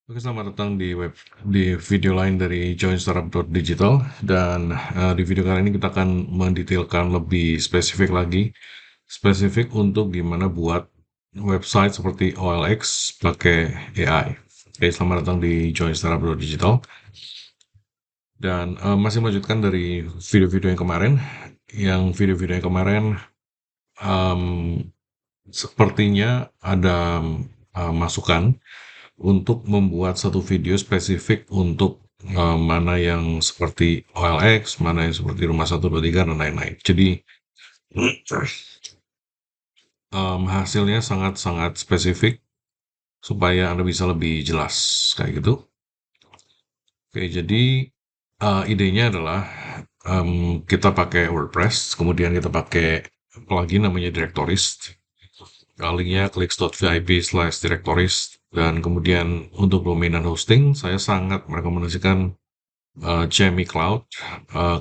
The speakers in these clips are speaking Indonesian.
Oke, selamat datang di video lain dari joinstartup.digital dan di video kali ini kita akan mendetailkan lebih spesifik untuk gimana buat website seperti OLX pakai AI. Oke, selamat datang di joinstartup.digital dan masih melanjutkan dari video-video yang kemarin. Yang video-video yang kemarin em, sepertinya ada masukan untuk membuat satu video spesifik untuk mana yang seperti OLX, mana yang seperti Rumah 123 dan lain-lain. Jadi hasilnya sangat-sangat spesifik supaya Anda bisa lebih jelas kayak gitu. Oke, jadi idenya adalah kita pakai WordPress, kemudian kita pakai plugin namanya Directorist. Linknya clicks.vip/directorist, dan kemudian untuk domain dan hosting saya sangat merekomendasikan Jamie Cloud,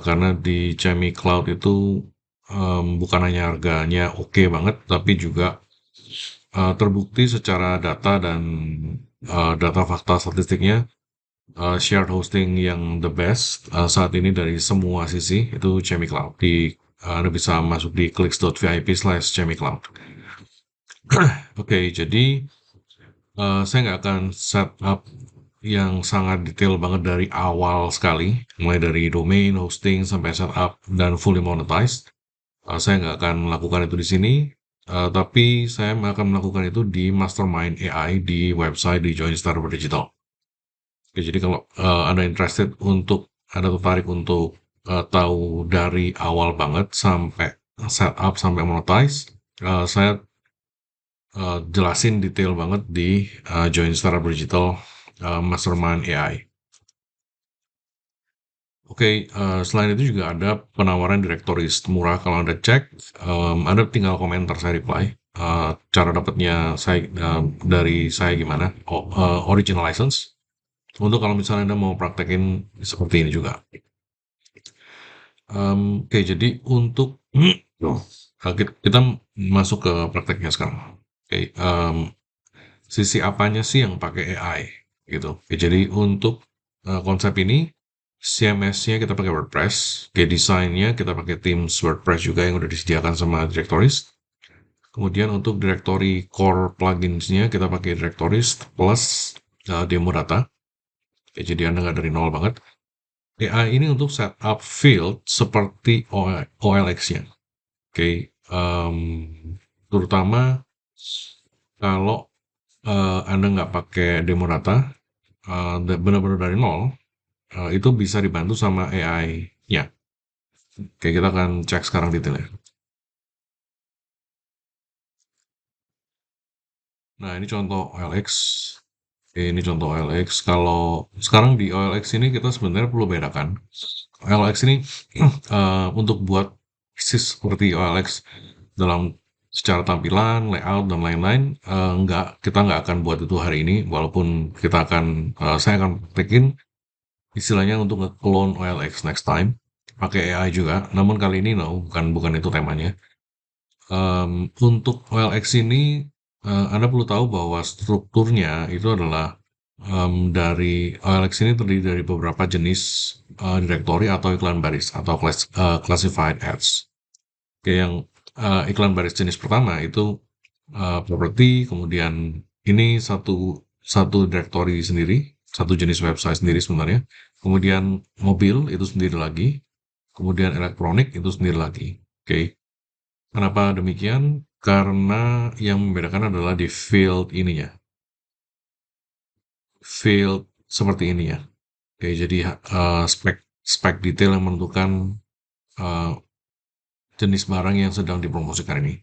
karena di Jamie Cloud itu bukan hanya harganya oke banget, tapi juga terbukti secara data dan data fakta statistiknya, shared hosting yang the best saat ini dari semua sisi itu Jamie Cloud. Anda bisa masuk di clicks.vip/Jamie Cloud. Oke, jadi saya nggak akan setup yang sangat detail banget dari awal sekali, mulai dari domain, hosting, sampai setup dan fully monetized. Saya nggak akan melakukan itu di sini, tapi saya akan melakukan itu di Mastermind AI di website di Joinstar Digital. Oke, jadi kalau Anda tertarik untuk tahu dari awal banget sampai setup sampai monetize, saya jelasin detail banget di Joinstar Digital Mastermind AI. Oke, selain itu juga ada penawaran direktoris murah. Kalau Anda cek, Anda tinggal komentar, saya reply. Cara dapatnya dari saya gimana? Original license. Untuk kalau misalnya Anda mau praktekin seperti ini juga. Oke, jadi untuk kita masuk ke prakteknya sekarang. Oke, sisi apanya sih yang pakai AI gitu. Oke, jadi untuk konsep ini CMS-nya kita pakai WordPress, kayak desainnya kita pakai Themes WordPress juga yang udah disediakan sama Directories. Kemudian untuk directory core plugins-nya kita pakai Directories plus demo data. Oke, jadi Anda nggak dari nol banget. AI ini untuk setup field seperti OLX-nya. Oke, terutama kalau Anda nggak pakai demo data, benar-benar dari nol, itu bisa dibantu sama AI-nya. Oke, kita akan cek sekarang detailnya. Nah, ini contoh OLX. Oke, ini contoh OLX. Kalau sekarang di OLX ini kita sebenarnya perlu bedakan. OLX ini untuk buat persis seperti OLX dalam secara tampilan, layout, dan lain-lain, kita nggak akan buat itu hari ini, walaupun saya akan praktekin istilahnya untuk nge-clone OLX next time, pakai AI juga. Namun kali ini no, bukan itu temanya. Untuk OLX ini, Anda perlu tahu bahwa strukturnya itu adalah dari OLX ini terdiri dari beberapa jenis direktori atau iklan baris atau classified ads. Oke, yang iklan baris jenis pertama itu properti, kemudian ini satu direktori sendiri, satu jenis website sendiri sebenarnya. Kemudian mobil itu sendiri lagi, kemudian elektronik itu sendiri lagi. Oke. Kenapa demikian? Karena yang membedakan adalah di field ininya. Field seperti ini ya. Oke, jadi spek detail yang menentukan uh, jenis barang yang sedang dipromosikan ini.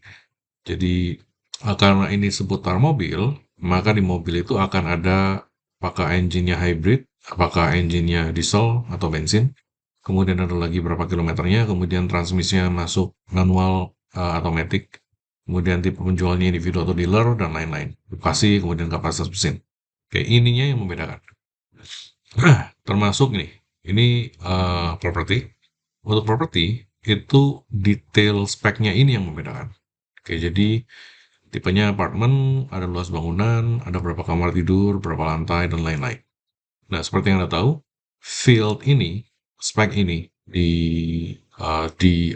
Jadi karena ini seputar mobil, maka di mobil itu akan ada apakah engine-nya hybrid, apakah engine-nya diesel atau bensin, kemudian ada lagi berapa kilometernya, kemudian transmisinya masuk manual atau matic, kemudian tipe penjualnya individu atau dealer, dan lain-lain. Lokasi, kemudian kapasitas mesin. Oke, ininya yang membedakan. Termasuk ini property. Untuk property, itu detail speknya ini yang membedakan. Oke, jadi Tipenya apartemen, ada luas bangunan, ada berapa kamar tidur, berapa lantai, dan lain-lain. Nah, seperti yang Anda tahu, field ini, spek ini di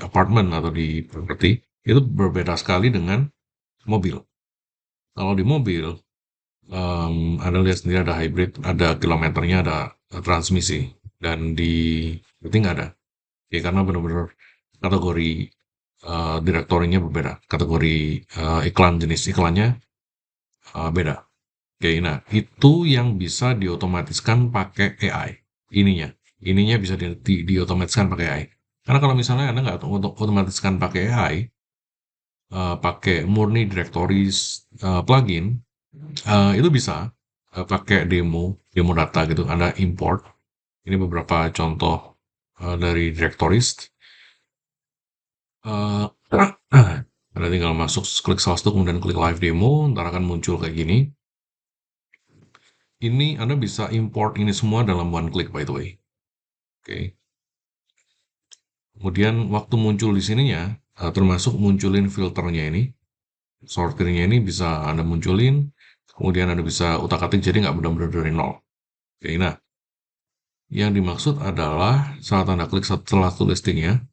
apartemen atau di properti itu berbeda sekali dengan mobil. Kalau di mobil, Anda lihat sendiri ada hybrid, ada kilometernya, ada transmisi, dan di berarti nggak ada. Ya karena benar-benar kategori direktorinya berbeda, kategori iklan jenis iklannya beda. Oke, nah itu yang bisa diotomatiskan pakai AI. Ininya, ininya bisa diotomatiskan pakai AI. Karena kalau misalnya Anda nggak untuk otomatiskan pakai AI, pakai murni directories plugin, itu bisa pakai demo data gitu. Anda import. Ini beberapa contoh dari directories. Eh, Anda tinggal masuk, klik salah satu, kemudian klik live demo, ntar akan muncul kayak gini. Ini Anda bisa import ini semua dalam one click, by the way. Oke. Kemudian waktu muncul di sininya, termasuk munculin filternya ini, sortirnya ini bisa Anda munculin, kemudian Anda bisa utak-atik jadi nggak benar-benar dari nol. Oke, nah yang dimaksud adalah saat Anda klik setelah tuh listingnya,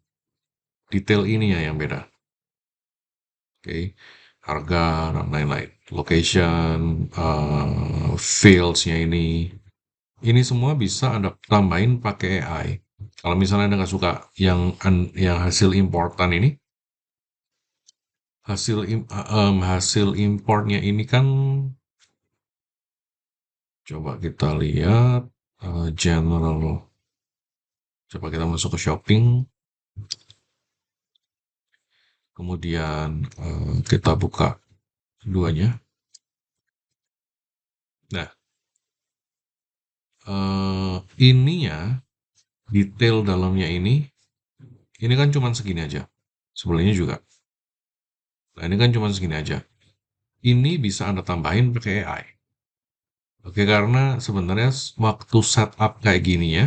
detail ini ya yang beda. Oke, harga dan lain-lain, location, fields-nya ini semua bisa Anda tambahin pakai AI. Kalau misalnya Anda nggak suka yang hasil importan ini, hasil importnya ini kan, coba kita lihat general. Coba kita masuk ke shopping, kemudian kita buka duanya. Nah, ininya detail dalamnya ini kan cuma segini aja. Sebelumnya juga. Nah, ini kan cuma segini aja. Ini bisa Anda tambahin pakai AI. Oke, karena sebenarnya waktu setup kayak gini ya,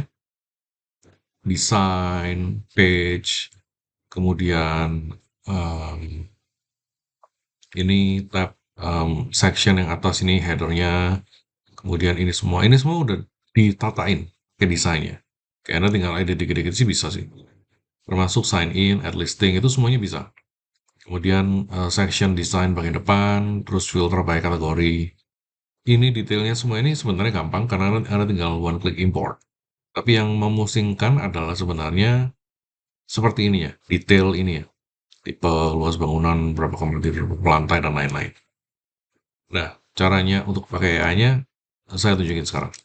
desain, page, kemudian em, ini tab section yang atas ini headernya, kemudian ini semua udah ditatain ke desainnya. Kayaknya tinggal edit dikit-dikit sih bisa sih. Termasuk sign in, add listing, itu semuanya bisa. Kemudian section design bagian depan, terus filter by kategori. Ini detailnya semua ini sebenarnya gampang karena Anda tinggal one click import. Tapi yang memusingkan adalah sebenarnya seperti ini ya, detail ini ya. Tipe, luas bangunan, berapa kamar tidur, berapa lantai, dan lain-lain. Nah, caranya untuk pakai AI-nya, saya tunjukin sekarang.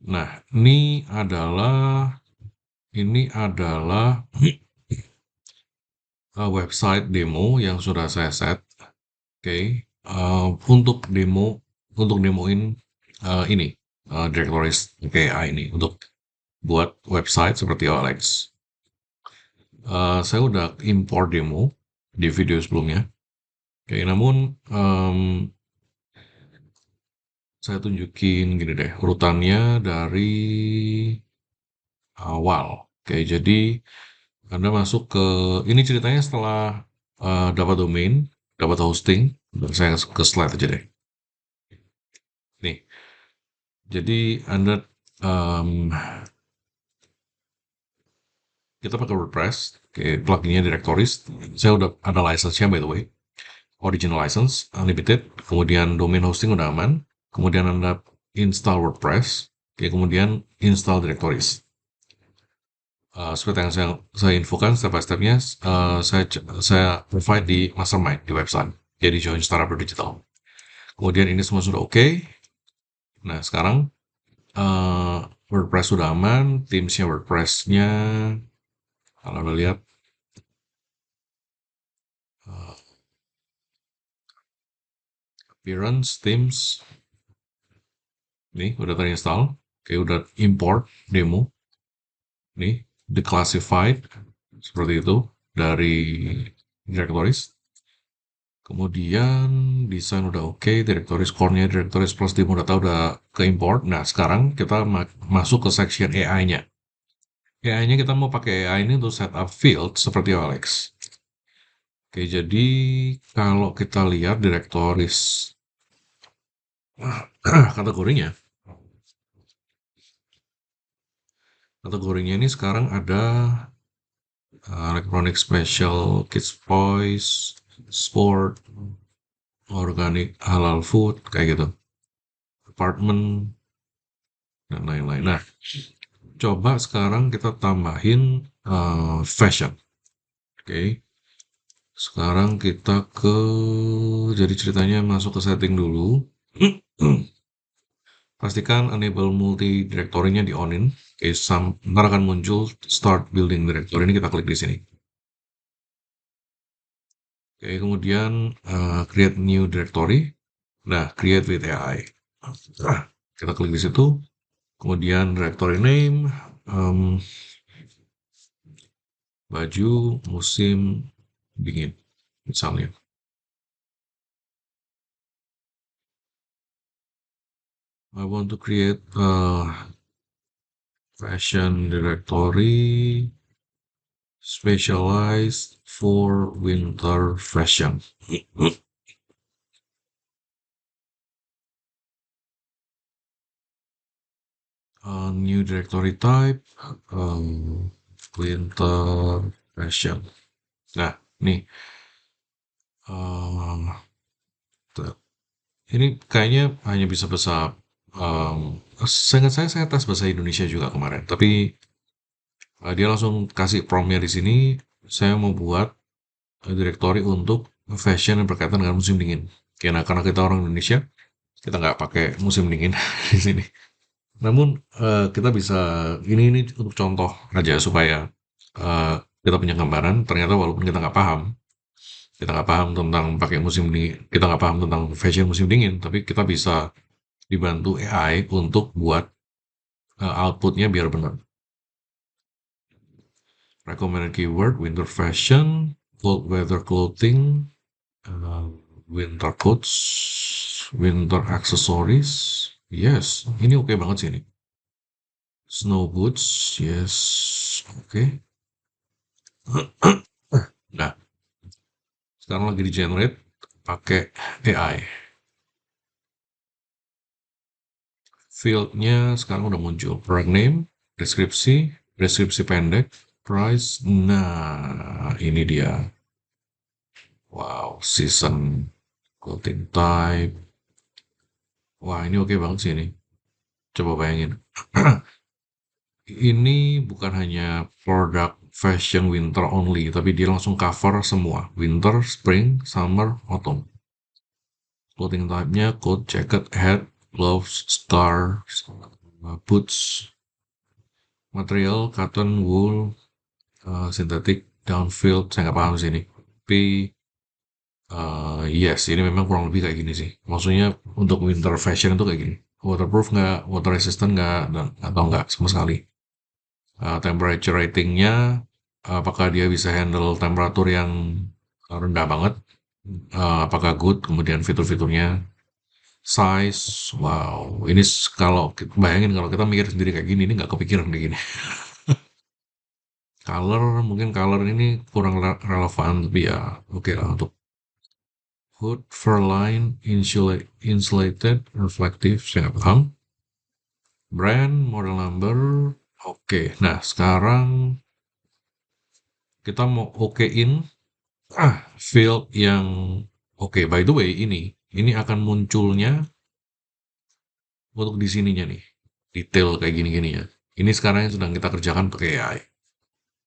Nah, ini adalah website demo yang sudah saya set. Oke, untuk demoin ini directories AI ini untuk buat website seperti OLX. Saya udah import demo di video sebelumnya. Oke, namun saya tunjukin gini deh, urutannya dari awal. Oke, jadi Anda masuk ke ini ceritanya setelah dapat domain, dapat hosting. Saya ke slide aja deh. Nih, jadi Anda kita pakai WordPress, oke, pluginnya Directories. Saya udah ada license-nya, by the way. Original license, unlimited. Kemudian domain hosting udah aman. Kemudian Anda install WordPress. Oke, kemudian install Directories. Seperti yang saya infokan step by stepnya, saya provide di mastermind di website. Jadi join Startup Digital. Kemudian ini semua sudah oke. Nah, sekarang WordPress sudah aman. Themesnya WordPress-nya, kalau Anda lihat, uh, appearance, themes, nih udah terinstall. Oke, udah import demo. Nih, declassified, seperti itu, dari directories. Kemudian desain udah oke, directories core-nya, directories plus demo data udah ke import. Nah, sekarang kita masuk ke section AI-nya. AI-nya kita mau pakai AI ini untuk setup field seperti OLX. Oke, jadi kalau kita lihat direktoris kategorinya, kategorinya ini sekarang ada electronic special, kids voice, sport, organic halal food, kayak gitu, apartment, dan lain-lain. Nah, coba sekarang kita tambahin fashion. Oke, sekarang kita jadi ceritanya masuk ke setting dulu. Pastikan enable multi directory-nya di onin. Oke, ntar akan muncul start building directory, ini kita klik di sini. Oke, kemudian create new directory. Nah, create with AI. Nah, kita klik di situ. Kemudian directory name, baju musim dingin, misalnya. I want to create a fashion directory specialized for winter fashion. New directory type, winter fashion. Nah, nih, um, ini kayaknya hanya bisa bahasa, seingat saya tes bahasa Indonesia juga kemarin, tapi dia langsung kasih prompt-nya di sini, saya mau buat directory untuk fashion yang berkaitan dengan musim dingin. Karena kita orang Indonesia, kita nggak pakai musim dingin di sini. Namun kita bisa ini untuk contoh aja supaya kita punya gambaran. Ternyata walaupun kita nggak paham tentang pakai musim dingin, kita nggak paham tentang fashion musim dingin, tapi kita bisa dibantu AI untuk buat outputnya biar benar. Recommended keyword winter fashion, cold weather clothing, uh, winter coats, winter accessories. Yes, ini oke banget sih ini. Snow boots, yes, oke. Nah, sekarang lagi di generate pakai AI. Fieldnya sekarang udah muncul. Product name, deskripsi, deskripsi pendek, price. Nah, ini dia. Wow, season, clothing type. Wah, ini oke banget sih ini. Coba bayangin. Ini bukan hanya produk fashion winter only, tapi dia langsung cover semua. Winter, spring, summer, autumn. Clothing type-nya coat, jacket, hat, gloves, scarves, boots, material, cotton, wool, synthetic, downfield, saya nggak paham sih ini. Tapi, yes, ini memang kurang lebih kayak gini sih. Maksudnya untuk winter fashion itu kayak gini. Waterproof nggak, water resistant nggak, dan atau nggak sama sekali. Temperature ratingnya, apakah dia bisa handle temperatur yang rendah banget, apakah good, kemudian fitur-fiturnya, size, wow, ini kalau bayangin kalau kita mikir sendiri kayak gini, ini nggak kepikiran kayak gini. Color, mungkin color ini kurang relevan, tapi ya oke lah untuk hood, fur line, insulated, reflective, saya nggak paham. Brand, model number, oke. Nah, sekarang kita mau okein field yang oke. By the way, ini akan munculnya untuk di sininya nih, detail kayak gini-gini ya. Ini sekarang yang sedang kita kerjakan pakai AI.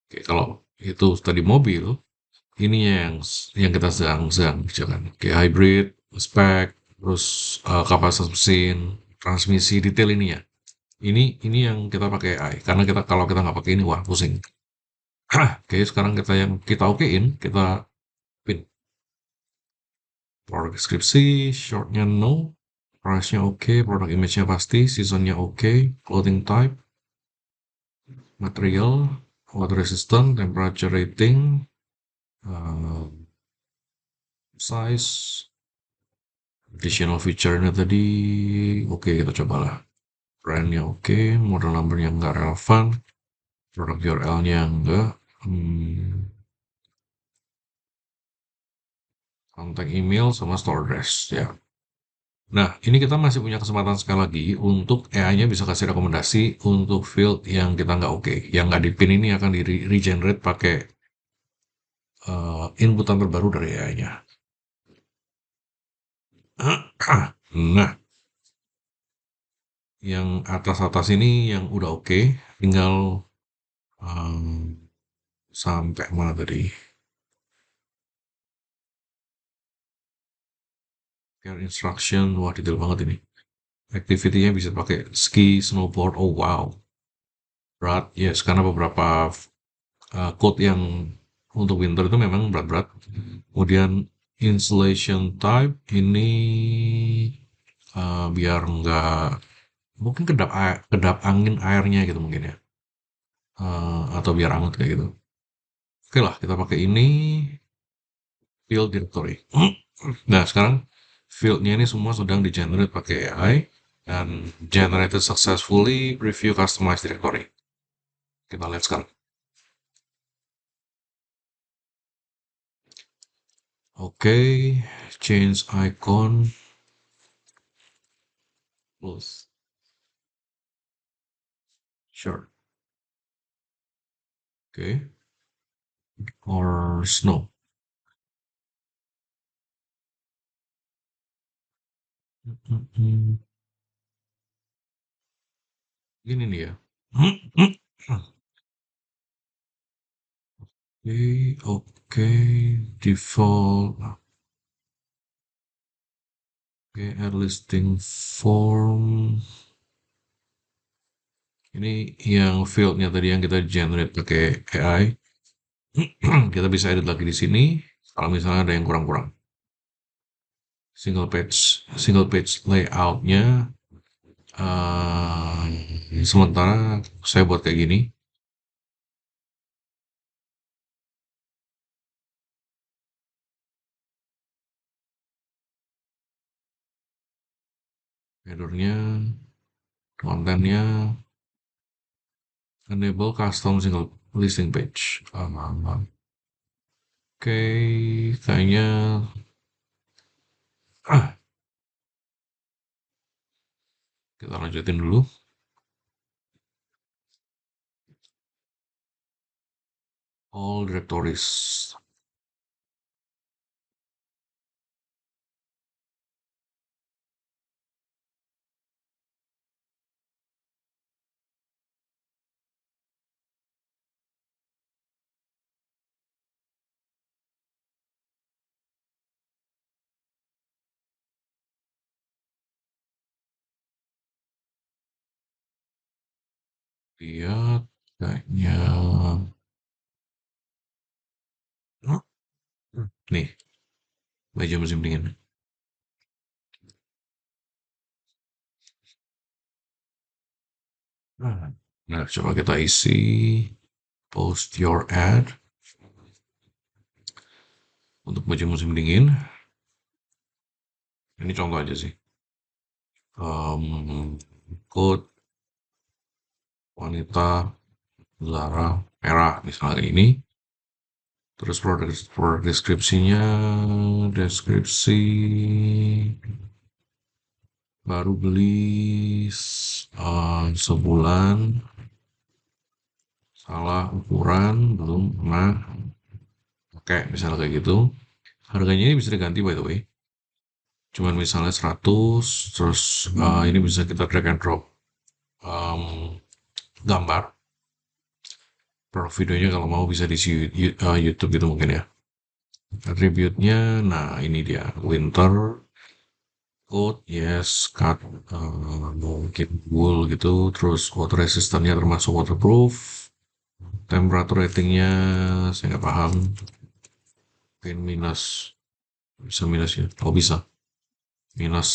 Oke, kalau itu tadi mobil, ini yang kita sedang sedang kerjakan. Oke, hybrid, spek, terus kapasitas mesin, transmisi, detail ini ya. Ini yang kita pakai AI. Karena kita kalau kita nggak pakai ini, wah pusing. Oke, sekarang kita okein, kita pin. Produk deskripsi, shortnya no, price-nya oke, produk image-nya pasti, season-nya oke, clothing type, material, water resistant, temperature rating, uh, size, additional feature-nya tadi, oke kita cobalah. Brand-nya oke, model number-nya nggak relevan, produk URL-nya enggak, kontak email sama store address ya. Nah, ini kita masih punya kesempatan sekali lagi untuk AI-nya bisa kasih rekomendasi untuk field yang kita nggak oke. Yang nggak dipin ini akan di regenerate pakai inputan terbaru dari AI-nya. Nah, yang atas-atas ini yang udah oke, tinggal em, sampai mana tadi? Care instruction, wah detail banget ini. Activity-nya bisa pakai ski, snowboard, oh wow. Berat, yes, karena beberapa code yang untuk winter itu memang berat-berat. Kemudian insulation type ini biar nggak mungkin kedap angin airnya gitu mungkin ya. Atau biar hangat kayak gitu. Oke lah, kita pakai ini field directory. Nah, sekarang fieldnya ini semua sedang di generate pakai AI dan generated successfully preview customized directory. Kita lihat sekarang. Oke, change icon, close, sure. Oke, or snow. Hmm, Gini nih ya. Oke, default. Oke, add listing form. Ini yang fieldnya tadi yang kita generate pakai AI. Kita bisa edit lagi di sini. Kalau misalnya ada yang kurang-kurang. Single page layoutnya. Sementara saya buat kayak gini. Headernya, kontennya, enable custom single listing page. Oke, kayaknya ah, kita lanjutin dulu. All directories. Lihat, kayaknya nih, baju musim dingin. Nah, coba kita isi post your ad untuk baju musim dingin. Ini contoh aja sih. Code wanita Zara merah misalnya ini. Terus produk deskripsinya, deskripsi baru beli sebulan, salah ukuran, belum pernah pakai, misalnya kayak gitu. Harganya ini bisa diganti by the way. Cuman misalnya 100, terus ini bisa kita drag and drop em, gambar. Produk videonya kalau mau bisa di YouTube gitu mungkin ya. Attribute-nya, nah ini dia, winter, coat, yes, cut, mungkin wool gitu, terus water resistance-nya termasuk waterproof, temperature ratingnya saya nggak paham, mungkin minus, bisa minus ya, oh bisa, minus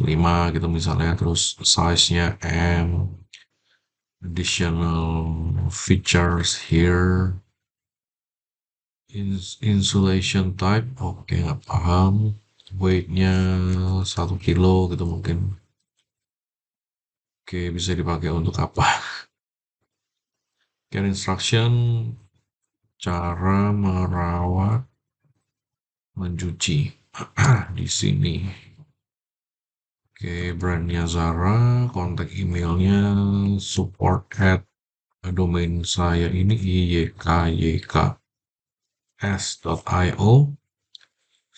5 gitu misalnya, terus size-nya M, additional features here, insulation type, oke nggak paham, weight-nya 1 kilo gitu mungkin, oke bisa dipakai untuk apa? Care instruction, cara merawat, mencuci. di sini. Oke, brandnya Zara, kontak emailnya support at domain saya ini iykyks.io.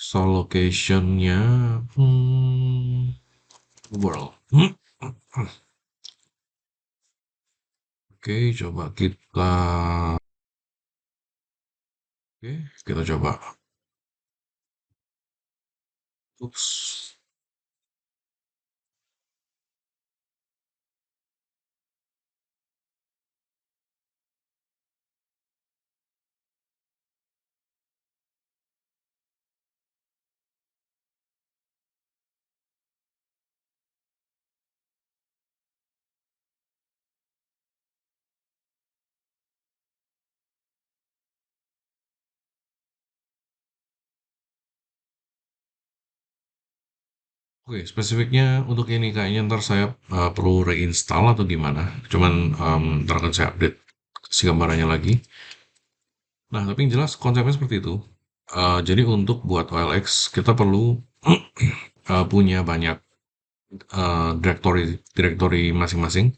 So locationnya world. Oke, coba kita coba. Ups. Oke, spesifiknya untuk ini kayaknya ntar saya perlu reinstall atau gimana. Cuman ntar akan saya update si gambarannya lagi. Nah, tapi yang jelas konsepnya seperti itu. Jadi untuk buat OLX kita perlu punya banyak direktori masing-masing.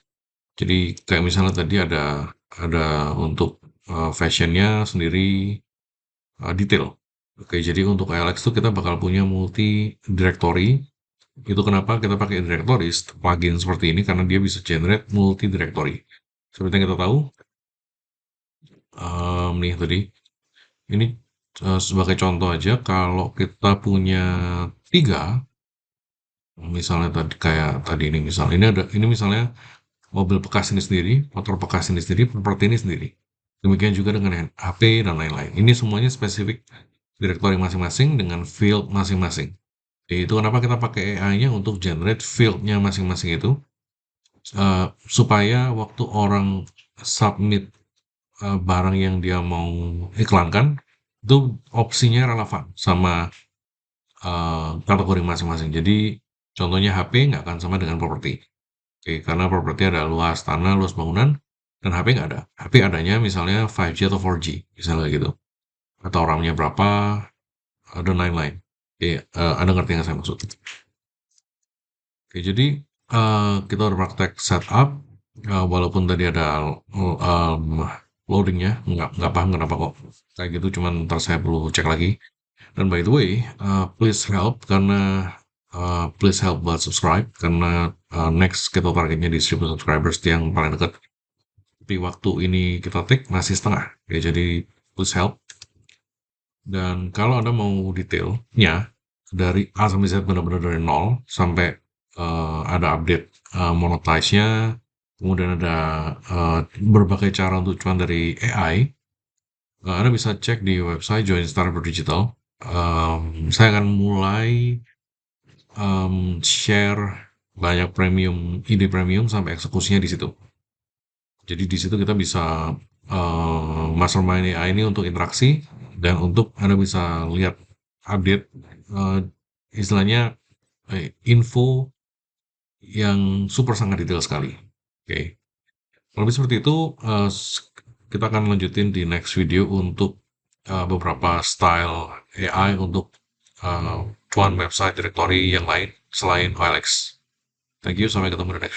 Jadi kayak misalnya tadi ada untuk fashionnya sendiri, detail. Oke, jadi untuk OLX itu kita bakal punya multi directory. Itu kenapa kita pakai directories plugin seperti ini karena dia bisa generate multi directory. Seperti yang kita tahu, nih tadi ini sebagai contoh aja kalau kita punya tiga, misalnya tadi kayak tadi ini misalnya ini misalnya mobil bekas ini sendiri, motor bekas ini sendiri, properti ini sendiri. Demikian juga dengan HP dan lain-lain. Ini semuanya spesifik directory masing-masing dengan field masing-masing. Itu kenapa kita pakai AI-nya untuk generate field-nya masing-masing itu, supaya waktu orang submit barang yang dia mau iklankan, itu opsinya relevan sama kategori masing-masing. Jadi contohnya HP nggak akan sama dengan properti. Oke, karena properti ada luas tanah, luas bangunan, dan HP nggak ada. HP adanya misalnya 5G atau 4G, misalnya gitu. Atau RAM-nya berapa, dan lain-lain. Oke, Anda ngerti yang saya maksud. Oke, jadi kita udah praktek setup, walaupun tadi ada loadingnya, nggak paham kenapa kok kayak gitu, cuman ntar saya perlu cek lagi. Dan by the way, please help buat subscribe, karena next kita targetnya di 1000 subscribers yang paling dekat. Tapi waktu ini kita take masih setengah, ya jadi please help. Dan kalau Anda mau detailnya dari A sampai Z benar-benar dari nol sampai ada update monetize-nya, kemudian ada berbagai cara untuk cuan dari AI, Anda bisa cek di website Join Startup Digital. Saya akan mulai share banyak ide premium sampai eksekusinya di situ. Jadi di situ kita bisa mastermind AI ini untuk interaksi dan untuk Anda bisa lihat update, istilahnya info yang super sangat detail sekali. Oke, lebih seperti itu. Kita akan lanjutin di next video untuk beberapa style AI untuk cuan website directory yang lain selain OLX. Thank you, sampai ketemu di next.